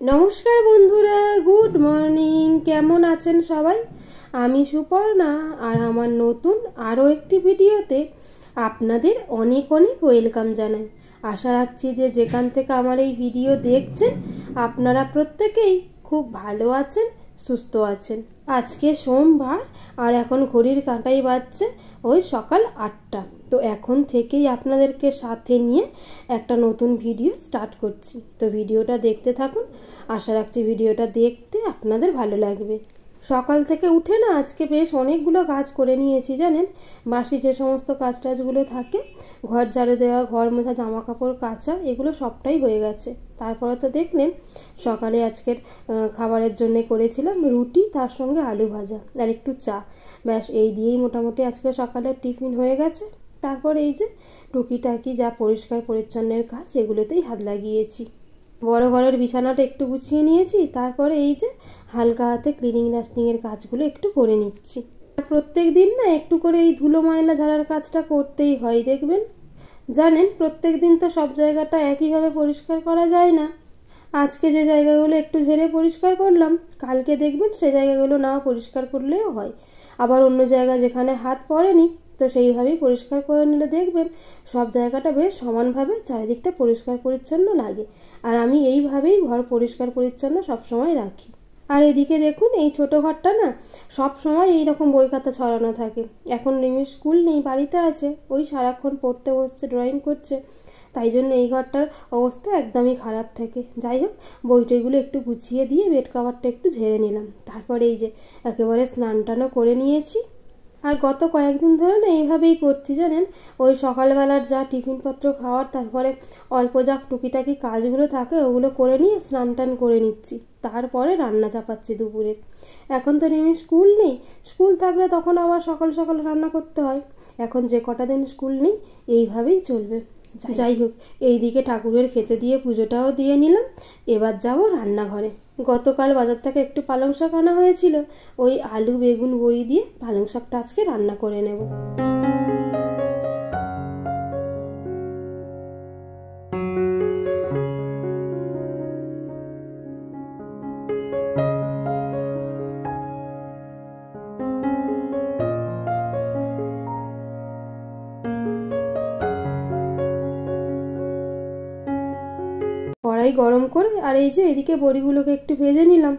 নমস্কার বন্ধুরা, good morning. কেমন আছেন সবাই? আমি সুপর্ণা, আর আমার নতুন আরও একটি ভিডিওতে আপনাদের অনেক অনেক ওয়েলকাম জানাই। আশা রাখছি যে যেখান থেকে আমার এই ভিডিও দেখছেন আপনারা প্রত্যেকেই খুব ভালো আছেন, সুস্থ আছেন। আজকে সোমবার, আর এখন ঘড়ির কাঁটাই বাজছে ওই সকাল 8টা। তো এখন থেকেই আপনাদেরকে সাথে নিয়ে একটা নতুন ভিডিও স্টার্ট করছি। তো ভিডিওটা দেখতে থাকুন, আশা রাখছি ভিডিওটা দেখতে আপনাদের ভালো লাগবে। সকাল থেকে উঠে না আজকে বেশ অনেকগুলো কাজ করে নিয়েছি জানেন। বাসি যে সমস্ত কাজ টাজগুলো থাকে, ঘর ঝাড়ু দেওয়া, ঘর মোছা, জামা কাপড় কাচা, এগুলো সবটাই হয়ে গেছে। তারপরে তো দেখলেন সকালে আজকের খাবারের জন্য করেছিলাম রুটি, তার সঙ্গে আলু ভাজা আর একটু চা। ব্যাস এই দিয়েই মোটামুটি আজকে সকালের টিফিন হয়ে গেছে। তারপর এই যে টুকিটাকি যা পরিষ্কার পরিচ্ছন্নের কাজ, এগুলোতেই হাত লাগিয়েছি। বড় ঘরের বিছানাটা একটু গুছিয়ে নিয়েছি। তারপরে এই যে হালকা হাতে ক্লিনিং ডাস্টিংয়ের কাজগুলো একটু করে নিচ্ছি। প্রত্যেক দিন না একটু করে এই ধুলো ময়লা ঝাড়ার কাজটা করতেই হয়। দেখবেন জানেন, প্রত্যেক দিন তো সব জায়গাটা একইভাবে পরিষ্কার করা যায় না। আজকে যে জায়গাগুলো একটু ঝেড়ে পরিষ্কার করলাম, কালকে দেখবেন সে জায়গাগুলো নাও পরিষ্কার করলেও হয়। আবার অন্য জায়গা যেখানে হাত পড়েনি, তো সেইভাবেই পরিষ্কার করে নিলে দেখবেন সব জায়গাটা বেশ সমানভাবে চারিদিকটা পরিষ্কার পরিচ্ছন্ন লাগে। আর আমি এইভাবেই ঘর পরিষ্কার পরিচ্ছন্ন সবসময় রাখি। আর এদিকে দেখুন, এই ছোটো ঘরটা না সব সময় এইরকম বই খাতা ছড়ানো থাকে। এখন রিমির স্কুল নেই, বাড়িতে আছে, ওই সারাক্ষণ পড়তে বসছে, ড্রয়িং করছে, তাই জন্য এই ঘরটার অবস্থা একদমই খারাপ থাকে। যাই হোক, বইটইগুলো একটু গুছিয়ে দিয়ে বেড কভারটা একটু ঝেড়ে নিলাম। তারপরে এই যে একেবারে স্নান টানও করে নিয়েছি। আর গত কয়েকদিন ধরে না এইভাবেই করছি জানেন। ওই সকালবেলার যা টিফিনপত্র খাওয়ার, তারপরে অল্প যা টুকিটাকি কাজগুলো থাকে ওগুলো করে নিয়ে স্নান টান করে নিচ্ছি। তারপরে রান্না চাপাচ্ছি দুপুরে। এখন তো রিমির স্কুল নেই, স্কুল থাকলে তখন আবার সকাল সকাল রান্না করতে হয়। এখন যে কটা দিন স্কুল নেই এইভাবেই চলবে। যাই হোক, এইদিকে ঠাকুরের খেতে দিয়ে পুজোটাও দিয়ে নিলাম। এবার যাব রান্নাঘরে। গতকাল বাজার থেকে একটু পালং শাক আনা হয়েছিল, ওই আলু বেগুন বড়ি দিয়ে পালং শাকটা আজকে রান্না করে নেব। কড়াই গরম করে আর এই যে এদিকে বড়িগুলোকে একটু ভেজে নিলাম।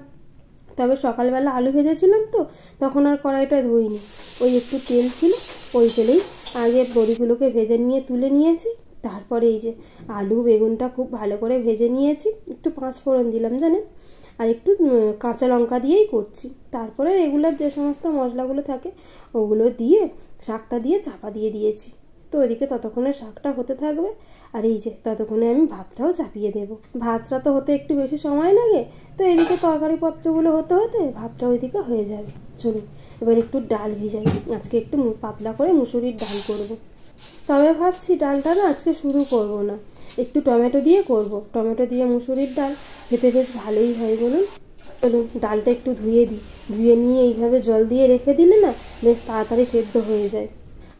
তবে সকালবেলা আলু ভেজেছিলাম তো তখন আর কড়াইটা ধুইনি, ওই একটু তেল ছিল, ওই তেলেই আগে বড়িগুলোকে ভেজে নিয়ে তুলে নিয়েছি। তারপরে এই যে আলু বেগুনটা খুব ভালো করে ভেজে নিয়েছি, একটু 5 ফোড়ন দিলাম জানেন, আর একটু কাঁচা লঙ্কা দিয়েই করছি। তারপরে রেগুলার যে সমস্ত মশলাগুলো থাকে ওগুলো দিয়ে শাকটা দিয়ে চাপা দিয়ে দিয়েছি। তো ওইদিকে ততক্ষণে শাকটা হতে থাকবে, আর এই যে ততক্ষণে আমি ভাতটাও চাপিয়ে দেব। ভাতটা তো হতে একটু বেশি সময় লাগে, তো এদিকে তরকারি পত্রগুলো হতে হতে ভাতটা ওইদিকে হয়ে যাবে। চলুন এবার একটু ডাল ভিজাই। আজকে একটু পাতলা করে মুসুরির ডাল করব। তবে ভাবছি ডালটা না আজকে শুরু করব না, একটু টমেটো দিয়ে করব। টমেটো দিয়ে মুসুরির ডাল খেতে বেশ ভালোই হয় বলুন। চলুন ডালটা একটু ধুয়ে দিই। ধুয়ে নিয়ে এইভাবে জল দিয়ে রেখে দিলে না বেশ তাড়াতাড়ি সেদ্ধ হয়ে যায়।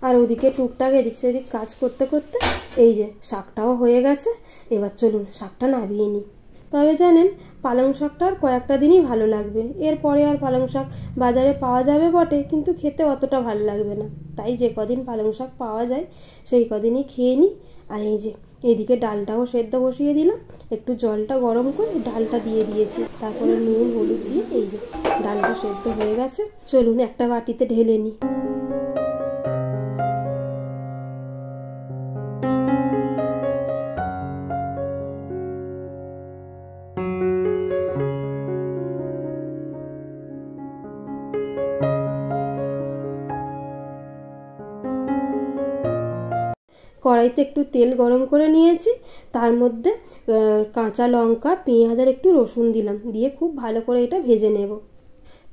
আর ওদিকে টুকটাক এদিক সেদিক কাজ করতে করতে এই যে শাকটাও হয়ে গেছে। এবার চলুন শাকটা নামিয়ে নিই। তবে জানেন, পালং শাকটা আর কয়েকটা দিনই ভালো লাগবে, এরপরে আর পালং শাক বাজারে পাওয়া যাবে বটে, কিন্তু খেতে অতটা ভালো লাগবে না। তাই যে কদিন পালং শাক পাওয়া যায় সেই কদিনই খেয়ে নিই। আর এই যে এদিকে ডালটাও সেদ্ধ বসিয়ে দিলাম, একটু জলটা গরম করে ডালটা দিয়ে দিয়েছি। তারপরে নুন হলুদ দিয়ে এই যে ডালটা সেদ্ধ হয়ে গেছে। চলুন একটা বাটিতে ঢেলে নিই। কড়াইতে একটু তেল গরম করে নিয়েছি, তার মধ্যে কাঁচা লঙ্কা, পেঁয়াজ আর একটু রসুন দিলাম, দিয়ে খুব ভালো করে এটা ভেজে নেব।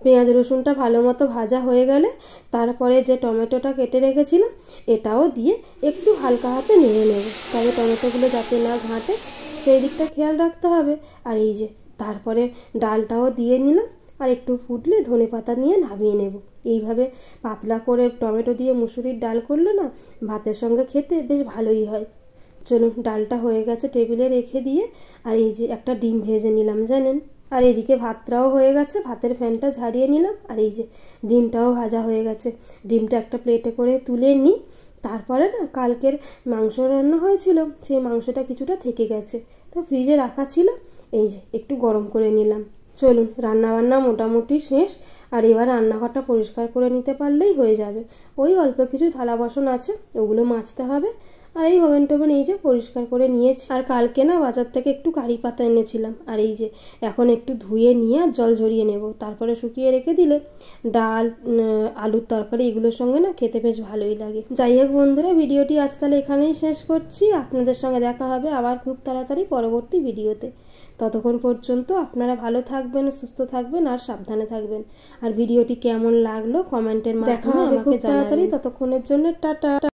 পেঁয়াজ রসুনটা ভালো মতো ভাজা হয়ে গেলে তারপরে যে টমেটোটা কেটে রেখেছিলাম এটাও দিয়ে একটু হালকা হাতে নেড়ে নেব। তবে টমেটোগুলো যাতে না ঘাঁটে সেই দিকটা খেয়াল রাখতে হবে। আর এই যে তারপরে ডালটাও দিয়ে নিলাম, আর একটু ফুটলে ধনেপাতা নিয়ে নামিয়ে নেব। এইভাবে পাতলা করে টমেটো দিয়ে মুসুরির ডাল করলে না ভাতের সঙ্গে খেতে বেশ ভালোই হয়। চলুন, ডালটা হয়ে গেছে, টেবিলে রেখে দিয়ে আর এই যে একটা ডিম ভেজে নিলাম জানেন। আর এদিকে ভাতটাও হয়ে গেছে, ভাতের ফ্যানটা ঝাড়িয়ে নিলাম। আর এই যে ডিমটাও ভাজা হয়ে গেছে, ডিমটা একটা প্লেটে করে তুলে নিই। তারপরে না, কালকের মাংস রান্না হয়েছিল, সেই মাংসটা কিছুটা থেকে গেছে, তো ফ্রিজে রাখা ছিল, এই যে একটু গরম করে নিলাম। চলুন, রান্নাবান্না মোটামুটি শেষ। আর এবার রান্নাঘরটা পরিষ্কার করে নিতে পারলেই হয়ে যাবে। ওই অল্প কিছু থালা বাসন আছে, ওগুলো মাজতে হবে। আর এই ওভেন টোভেন এই যে পরিষ্কার করে নিয়েছি। আর কালকে না বাজার থেকে একটু কারি পাতা এনেছিলাম, আর এই যে এখন একটু ধুয়ে নিয়ে আর জল ঝরিয়ে নেব, তারপরে শুকিয়ে রেখে দিলে ডাল, আলুর তরকারি এগুলোর সঙ্গে না খেতে বেশ ভালোই লাগে। যাই হোক বন্ধুরা, ভিডিওটি আজ তাহলে এখানেই শেষ করছি। আপনাদের সঙ্গে দেখা হবে আবার খুব তাড়াতাড়ি পরবর্তী ভিডিওতে। ততক্ষণ পর্যন্ত আপনারা ভালো থাকবেন, সুস্থ থাকবেন আর সাবধানে থাকবেন। আর ভিডিওটি কেমন লাগলো কমেন্টের মাধ্যমে আমাকে জানাবেন। ততক্ষণের জন্য টাটা।